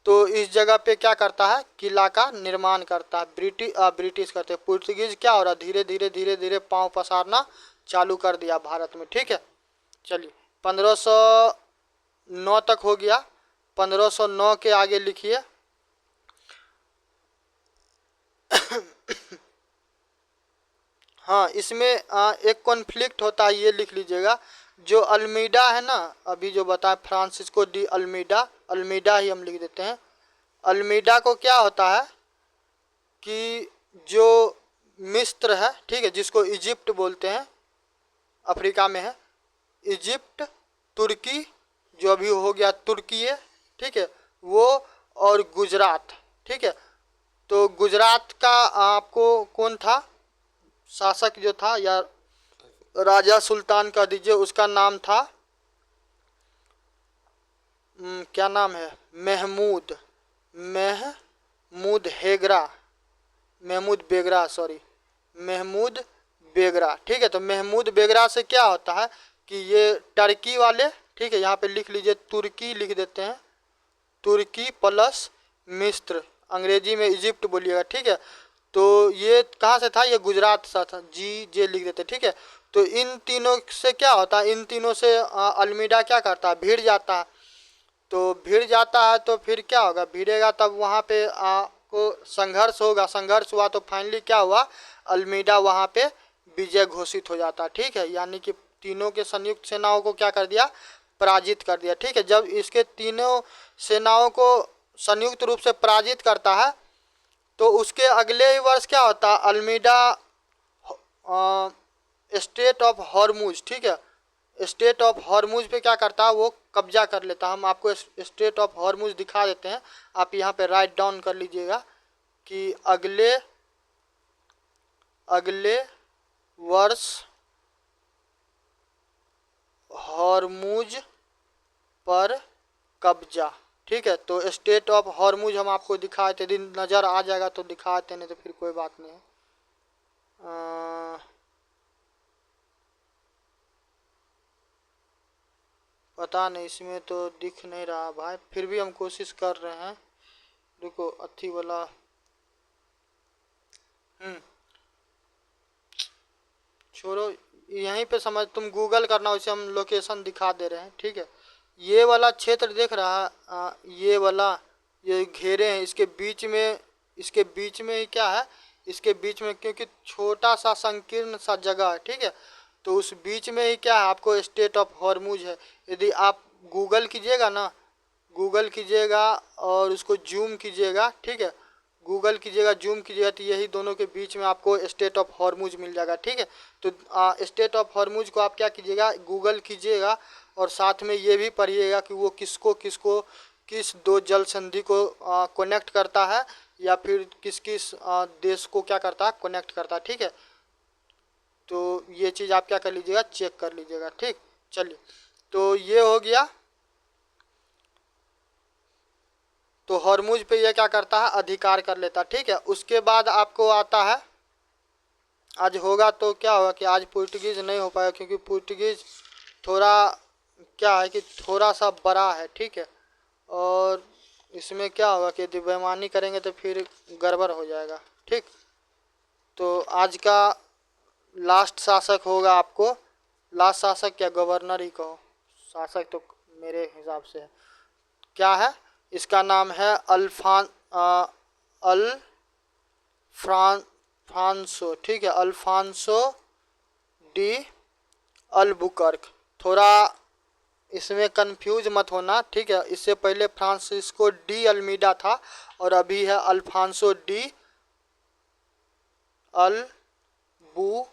तो इस जगह पे क्या करता है, किला का निर्माण करता है। ब्रिटिश करते हैं, पुर्तगीज क्या हो रहा, धीरे धीरे धीरे धीरे पांव पसारना चालू कर दिया भारत में। ठीक है, चलिए 1509 तक हो गया। 1509 के आगे लिखिए। हाँ, इसमें एक कॉन्फ्लिक्ट होता है, ये लिख लीजिएगा। जो अल्मीडा है ना, अभी जो बताया फ्रांसिस्को डी अल्मीडा, अल्मीडा ही हम लिख देते हैं। अल्मीडा को क्या होता है कि जो मिस्र है, ठीक है, जिसको इजिप्ट बोलते हैं, अफ्रीका में है, इजिप्ट, तुर्की, जो अभी हो गया तुर्की है, ठीक है, वो, और गुजरात। ठीक है, तो गुजरात का आपको कौन था शासक जो था, या राजा सुल्तान कह दीजिए, उसका नाम था क्या नाम है, महमूद हेगरा, महमूद बेगरा, सॉरी, महमूद बेगरा। ठीक है, तो महमूद बेगरा से क्या होता है कि ये टर्की वाले, ठीक है, यहाँ पे लिख लीजिए, तुर्की लिख देते हैं, तुर्की प्लस मिस्र, अंग्रेजी में इजिप्ट बोलिएगा। ठीक है, तो ये कहाँ से था, ये गुजरात से था, जे लिख देते। ठीक है, तो इन तीनों से क्या होता है, इन तीनों से अल्मीडा क्या करता है, भिड़ जाता है। तो भिड़ जाता है तो फिर क्या होगा, भिड़ेगा तब वहाँ पे को संघर्ष होगा, संघर्ष हुआ तो फाइनली क्या हुआ, अल्मीडा वहाँ पे विजय घोषित हो जाता है। ठीक है, यानी कि तीनों के संयुक्त सेनाओं को क्या कर दिया, पराजित कर दिया। ठीक है, जब इसके तीनों सेनाओं को संयुक्त रूप से पराजित करता है तो उसके अगले ही वर्ष क्या होता है, अल्मीडा स्टेट ऑफ हॉर्मुज, ठीक है, स्टेट ऑफ हॉर्मुज पे क्या करता है, वो कब्जा कर लेता है। हम आपको स्टेट ऑफ हॉर्मुज दिखा देते हैं, आप यहाँ पे राइट डाउन कर लीजिएगा कि अगले वर्ष हॉर्मुज पर कब्जा। ठीक है, तो स्टेट ऑफ हॉर्मुज हम आपको दिखाए थे, दिन नज़र आ जाएगा तो दिखाते, नहीं तो फिर कोई बात नहीं है। पता नहीं, इसमें तो दिख नहीं रहा भाई, फिर भी हम कोशिश कर रहे हैं। देखो अच्छी वाला, छोड़ो, यहीं पे समझ, तुम गूगल करना, उसे हम लोकेशन दिखा दे रहे हैं। ठीक है, ये वाला क्षेत्र देख रहा है, ये वाला, ये घेरे हैं, इसके बीच में ही क्या है, इसके बीच में, क्योंकि छोटा सा संकीर्ण सा जगह है, ठीक है, तो उस बीच में ही क्या है, आपको स्टेट ऑफ हॉर्मुज है। यदि आप गूगल कीजिएगा ना, गूगल कीजिएगा और उसको जूम कीजिएगा, ठीक है, गूगल कीजिएगा जूम कीजिएगा, तो यही दोनों के बीच में आपको स्टेट ऑफ हॉर्मुज मिल जाएगा, ठीक है। तो स्टेट ऑफ हॉर्मुज को आप क्या कीजिएगा, गूगल कीजिएगा और साथ में ये भी पढ़िएगा कि वो किसको किसको किस दो जल संधि को कनेक्ट करता है, या फिर किस किस देश को क्या करता है, कनेक्ट करता है, ठीक है। तो ये चीज़ आप क्या कर लीजिएगा, चेक कर लीजिएगा, ठीक। चलिए, तो ये हो गया। तो हॉर्मुज पे ये क्या करता है, अधिकार कर लेता, ठीक है। उसके बाद आपको आता है, आज होगा तो क्या होगा कि आज पुर्तगीज नहीं हो पाएगा, क्योंकि पुर्तगीज थोड़ा क्या है कि थोड़ा सा बड़ा है, ठीक है, और इसमें क्या होगा कि यदि बेईमानी करेंगे तो फिर गड़बड़ हो जाएगा, ठीक। तो आज का लास्ट शासक होगा आपको, लास्ट शासक क्या, गवर्नर ही कहो, शासक तो मेरे हिसाब से है, क्या है, इसका नाम है अल्फांसो, ठीक है, अल्फांसो डी अल्बुकर्क। थोड़ा इसमें कंफ्यूज मत होना, ठीक है। इससे पहले फ्रांसिस्को डी अल्मीडा था और अभी है अल्फांसो डी अल्बुकर्क,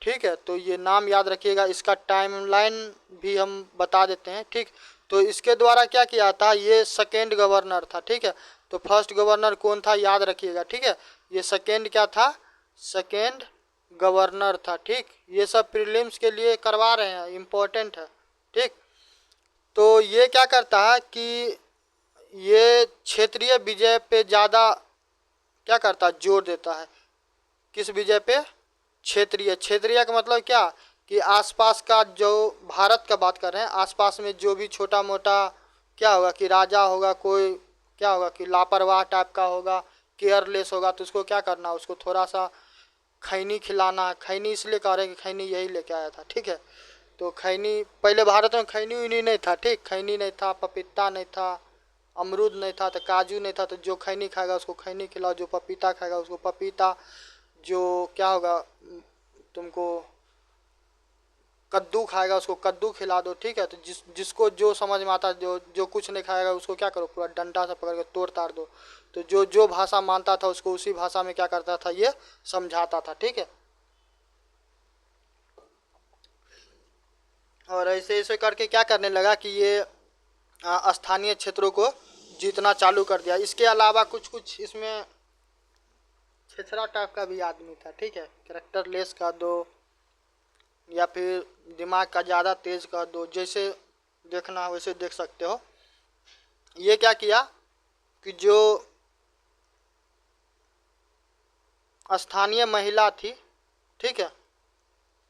ठीक है। तो ये नाम याद रखिएगा, इसका टाइमलाइन भी हम बता देते हैं, ठीक। तो इसके द्वारा क्या किया था, ये सेकेंड गवर्नर था, ठीक है। तो फर्स्ट गवर्नर कौन था, याद रखिएगा, ठीक है। ये सेकेंड क्या था, सेकेंड गवर्नर था, ठीक। ये सब प्रीलिम्स के लिए करवा रहे हैं, इम्पोर्टेंट है, ठीक। तो ये क्या करता है कि ये क्षेत्रीय विजय पे ज़्यादा क्या करता है, जोर देता है। किस विजय पे, क्षेत्रीय। क्षेत्रीय का मतलब क्या कि आसपास का, जो भारत का बात कर रहे हैं, आसपास में जो भी छोटा मोटा क्या होगा कि राजा होगा, कोई क्या होगा कि लापरवाह टाइप का होगा, केयरलेस होगा, तो उसको क्या करना, उसको थोड़ा सा खैनी खिलाना है। खैनी इसलिए कह रहे हैं कि खैनी यही लेके आया था, ठीक है। तो खैनी, पहले भारत में खैनी उनी नहीं था, ठीक, खैनी नहीं था, पपीता नहीं था, अमरूद नहीं था, तो काजू नहीं था, तो जो खैनी खाएगा उसको खैनी खिलाओ, जो पपीता खाएगा उसको पपीता, जो क्या होगा तुमको कद्दू खाएगा उसको कद्दू खिला दो, ठीक है। तो जिसको जो समझ में आता है, जो कुछ नहीं खाएगा उसको क्या करो, पूरा डंडा से पकड़ के तोड़ ताड़ दो। तो जो भाषा मानता था उसको उसी भाषा में क्या करता था, ये समझाता था, ठीक है। और ऐसे ऐसे करके क्या करने लगा कि ये स्थानीय क्षेत्रों को जीतना चालू कर दिया। इसके अलावा कुछ कुछ इसमें छिछरा टाइप का भी आदमी था, ठीक है, कैरेक्टर लेस कर दो या फिर दिमाग का ज़्यादा तेज कर दो, जैसे देखना है वैसे देख सकते हो। ये क्या किया कि जो स्थानीय महिला थी, ठीक है,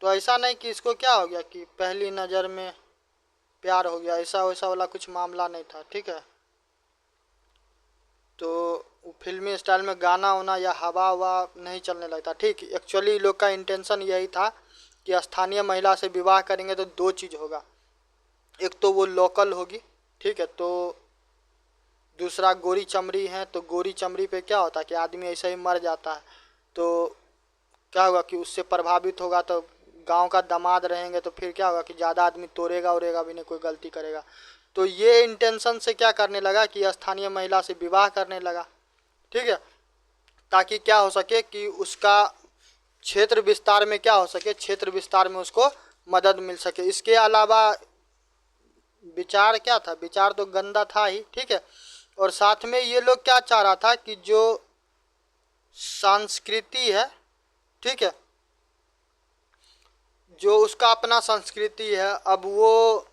तो ऐसा नहीं कि इसको क्या हो गया कि पहली नज़र में प्यार हो गया, ऐसा वैसा वाला कुछ मामला नहीं था, ठीक है। तो फिल्मी स्टाइल में गाना वाना या हवा हवा नहीं चलने लगता, ठीक। एक्चुअली लोग का इंटेंशन यही था कि स्थानीय महिला से विवाह करेंगे तो दो चीज़ होगा, एक तो वो लोकल होगी, ठीक है, तो दूसरा गोरी चमड़ी है, तो गोरी चमड़ी पे क्या होता है कि आदमी ऐसे ही मर जाता है, तो क्या होगा कि उससे प्रभावित होगा, तो गांव का दामाद रहेंगे तो फिर क्या होगा कि ज़्यादा आदमी तोड़ेगा उड़ेगा भी नहीं, कोई गलती करेगा। तो ये इंटेंशन से क्या करने लगा कि स्थानीय महिला से विवाह करने लगा, ठीक है, ताकि क्या हो सके कि उसका क्षेत्र विस्तार में क्या हो सके, क्षेत्र विस्तार में उसको मदद मिल सके। इसके अलावा विचार क्या था, विचार तो गंदा था ही, ठीक है। और साथ में ये लोग क्या चाह रहा था कि जो संस्कृति है, ठीक है, जो उसका अपना संस्कृति है, अब वो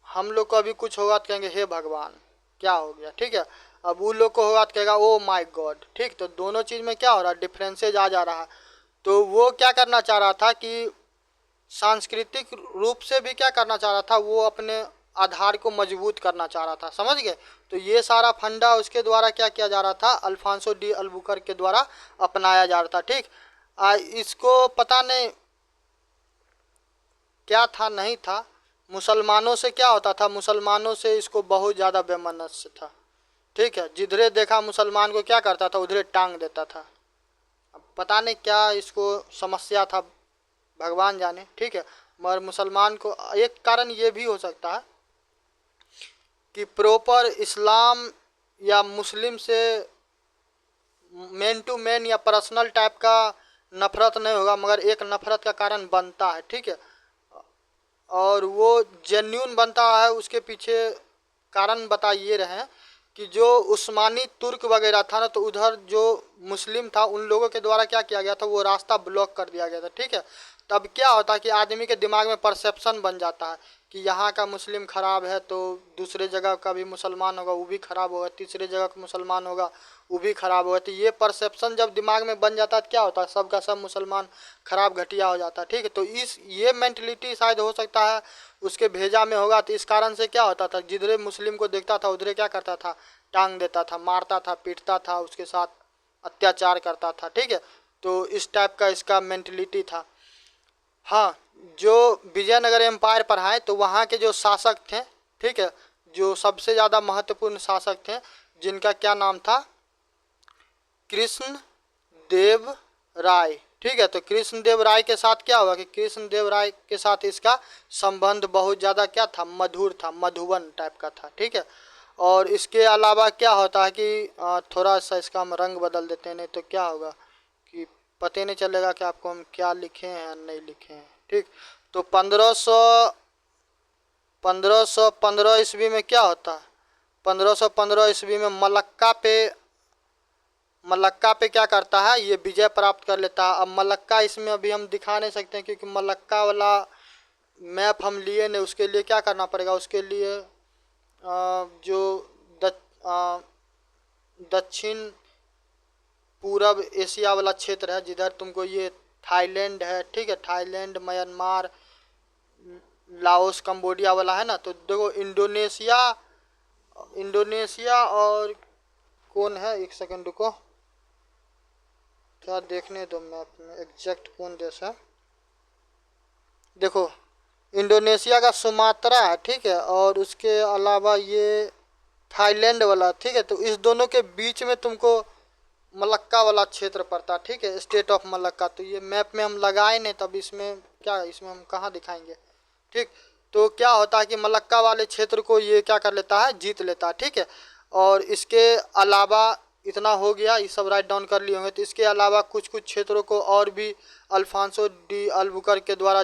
हम लोग को अभी कुछ होगा तो कहेंगे हे भगवान क्या हो गया, ठीक है। अब वो लोग को होगा तो कहेगा ओ माय गॉड, ठीक। तो दोनों चीज़ में क्या हो रहा है, डिफरेंसेज आ जा रहा है। तो वो क्या करना चाह रहा था कि सांस्कृतिक रूप से भी क्या करना चाह रहा था, वो अपने आधार को मजबूत करना चाह रहा था, समझ गए। तो ये सारा फंडा उसके द्वारा क्या किया जा रहा था, अल्फांसो डी अल्बुकर्क के द्वारा अपनाया जा रहा था, ठीक। इसको पता नहीं क्या था नहीं था, मुसलमानों से क्या होता था, मुसलमानों से इसको बहुत ज़्यादा वैमनस्य था, ठीक है। जिधरे देखा मुसलमान को क्या करता था, उधरे टांग देता था, पता नहीं क्या इसको समस्या था, भगवान जाने, ठीक है। मगर मुसलमान को एक कारण ये भी हो सकता है कि प्रॉपर इस्लाम या मुस्लिम से मैन टू मैन या पर्सनल टाइप का नफरत नहीं होगा, मगर एक नफरत का कारण बनता है, ठीक है। और वो जेन्यून बनता है, उसके पीछे कारण बता ये रहे हैं कि जो उस्मानी तुर्क वगैरह था ना, तो उधर जो मुस्लिम था उन लोगों के द्वारा क्या किया गया था, वो रास्ता ब्लॉक कर दिया गया था, ठीक है। तब क्या होता है कि आदमी के दिमाग में परसेप्शन बन जाता है कि यहाँ का मुस्लिम खराब है तो दूसरे जगह का भी मुसलमान होगा वो भी खराब होगा, तीसरे जगह का मुसलमान होगा वो भी खराब होगा। तो ये परसेप्शन जब दिमाग में बन जाता है तो क्या होता है, सबका सब मुसलमान खराब घटिया हो जाता है, ठीक है। तो ये मेंटलिटी शायद हो सकता है उसके भेजा में होगा। तो इस कारण से क्या होता था, जिधरे मुस्लिम को देखता था उधरे क्या करता था, टांग देता था, मारता था, पीटता था, उसके साथ अत्याचार करता था, ठीक है। तो इस टाइप का इसका मेंटलिटी था। हाँ, जो विजयनगर एम्पायर पर आए तो वहाँ के जो शासक थे, ठीक है, जो सबसे ज़्यादा महत्वपूर्ण शासक थे जिनका क्या नाम था, कृष्ण देव राय, ठीक है। तो कृष्ण देव राय के साथ क्या हुआ कि कृष्ण देव राय के साथ इसका संबंध बहुत ज़्यादा क्या था, मधुर था, मधुबन टाइप का था, ठीक है। और इसके अलावा क्या होता है कि थोड़ा सा इसका हम रंग बदल देते हैं, नहीं तो क्या होगा कि पता नहीं चलेगा कि आपको हम क्या लिखे हैं नहीं लिखे हैं, ठीक। तो 1515 ईस्वी में क्या होता है, 1515 ईस्वी में मलक्का पे क्या करता है, ये विजय प्राप्त कर लेता है। अब मलक्का इसमें अभी हम दिखा नहीं सकते हैं क्योंकि मलक्का वाला मैप हम लिए नहीं, उसके लिए क्या करना पड़ेगा, उसके लिए जो दक्षिण पूरब एशिया वाला क्षेत्र है जिधर तुमको ये थाईलैंड है, ठीक है, थाईलैंड, म्यांमार, लाओस, कंबोडिया वाला है ना। तो देखो इंडोनेशिया और कौन है, एक सेकंड रुको, क्या देखने दो मैप में एग्जैक्ट कौन देश है। देखो इंडोनेशिया का सुमात्रा है, ठीक है, और उसके अलावा ये थाईलैंड वाला, ठीक है। तो इस दोनों के बीच में तुमको मलक्का वाला क्षेत्र पड़ता, ठीक है, स्टेट ऑफ मलक्का। तो ये मैप में हम लगाए नहीं, तब इसमें क्या, इसमें हम कहाँ दिखाएंगे, ठीक। तो क्या होता है कि मलक्का वाले क्षेत्र को ये क्या कर लेता है, जीत लेता है, ठीक है। और इसके अलावा इतना हो गया, ये सब राइट डाउन कर लिए होंगे। तो इसके अलावा कुछ कुछ क्षेत्रों को और भी अल्फांसो डी अल्बुकर के द्वारा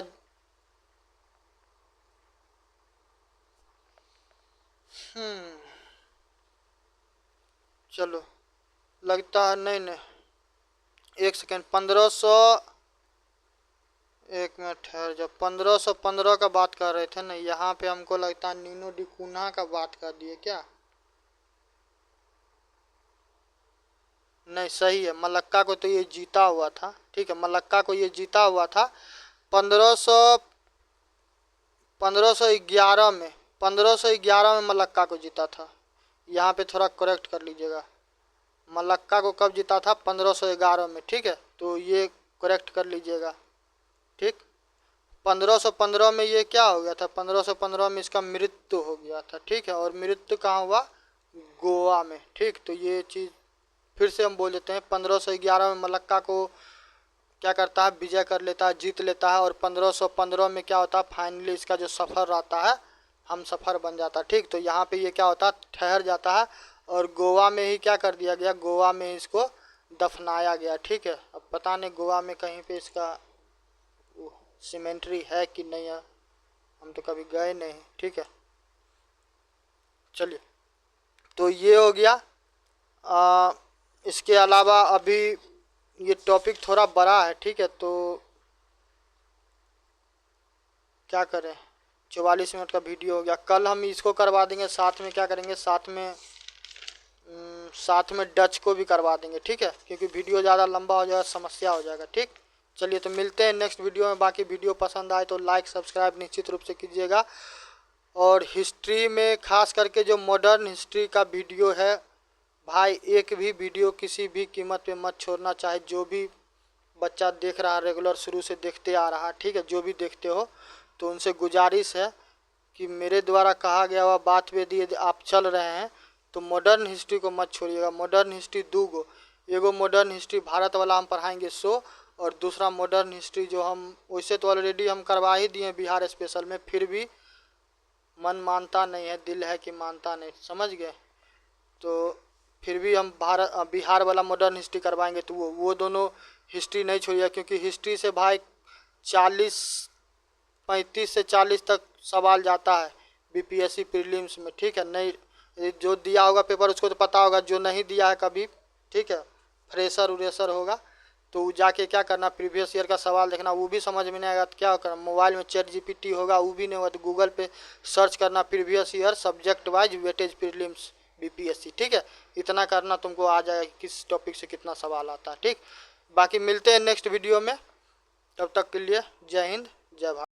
चलो लगता है नहीं नहीं, एक सेकेंड, 1500, एक मिनट ठहर, जब 1515 का बात कर रहे थे ना, यहाँ पे हमको लगता है नीनो डी कुन्हा का बात कर दिए क्या, नहीं सही है, मलक्का को तो ये जीता हुआ था, ठीक है, मलक्का को ये जीता हुआ था 1500 1511 में, 1511 में मलक्का को जीता था। यहाँ पे थोड़ा करेक्ट कर लीजिएगा, मलक्का को कब जीता था, 1511 में, ठीक है। तो ये करेक्ट कर लीजिएगा, ठीक। 1515 में ये क्या हो गया था, 1515 में इसका मृत्यु हो गया था, ठीक है। और मृत्यु कहाँ हुआ, गोवा में, ठीक। तो ये चीज़ फिर से हम बोल देते हैं, 1511 में मलक्का को क्या करता है, विजय कर लेता है, जीत लेता है। और 1515 में क्या होता है, फाइनली इसका जो सफ़र रहता है हम सफ़र बन जाता है, ठीक। तो यहाँ पे ये क्या होता है, ठहर जाता है और गोवा में ही क्या कर दिया गया, गोवा में ही इसको दफनाया गया, ठीक है। अब पता नहीं गोवा में कहीं पे इसका सीमेंट्री है कि नहीं है, हम तो कभी गए नहीं, ठीक है। चलिए, तो ये हो गया। इसके अलावा अभी ये टॉपिक थोड़ा बड़ा है, ठीक है, तो क्या करें, 44 मिनट का वीडियो हो गया। कल हम इसको करवा देंगे, साथ में क्या करेंगे, साथ में डच को भी करवा देंगे, ठीक है, क्योंकि वीडियो ज़्यादा लंबा हो जाएगा, समस्या हो जाएगा, ठीक। चलिए, तो मिलते हैं नेक्स्ट वीडियो में। बाकी वीडियो पसंद आए तो लाइक सब्सक्राइब निश्चित रूप से कीजिएगा। और हिस्ट्री में खास करके जो मॉडर्न हिस्ट्री का वीडियो है भाई, एक भी वीडियो किसी भी कीमत पे मत छोड़ना, चाहे जो भी बच्चा देख रहा है रेगुलर शुरू से देखते आ रहा है, ठीक है, जो भी देखते हो तो उनसे गुजारिश है कि मेरे द्वारा कहा गया हुआ बात पे यदि आप चल रहे हैं तो मॉडर्न हिस्ट्री को मत छोड़िएगा। मॉडर्न हिस्ट्री 2 गो, एगो मॉडर्न हिस्ट्री भारत वाला हम पढ़ाएंगे 100, और दूसरा मॉडर्न हिस्ट्री जो हम वैसे तो ऑलरेडी हम करवा ही दिए बिहार स्पेशल में, फिर भी मन मानता नहीं है, दिल है कि मानता नहीं, समझ गए। तो फिर भी हम बिहार वाला मॉडर्न हिस्ट्री करवाएंगे, तो वो दोनों हिस्ट्री नहीं छोड़िए, क्योंकि हिस्ट्री से भाई 35 से 40 तक सवाल जाता है बीपीएससी प्रीलिम्स में, ठीक है। नहीं जो दिया होगा पेपर उसको तो पता होगा, जो नहीं दिया है कभी, ठीक है, फ्रेशर उरेसर होगा तो जाके क्या करना, प्रीवियस ईयर का सवाल देखना, वो भी समझ में नहीं आएगा तो क्या करना, मोबाइल में चैट जीपीटी होगा, वो भी नहीं होगा तो गूगल पे सर्च करना previous year subject wise weightage prelims BPSC, ठीक है। इतना करना, तुमको आ जाएगा किस टॉपिक से कितना सवाल आता है, ठीक। बाकी मिलते हैं नेक्स्ट वीडियो में, तब तक के लिए जय हिंद जय भारत।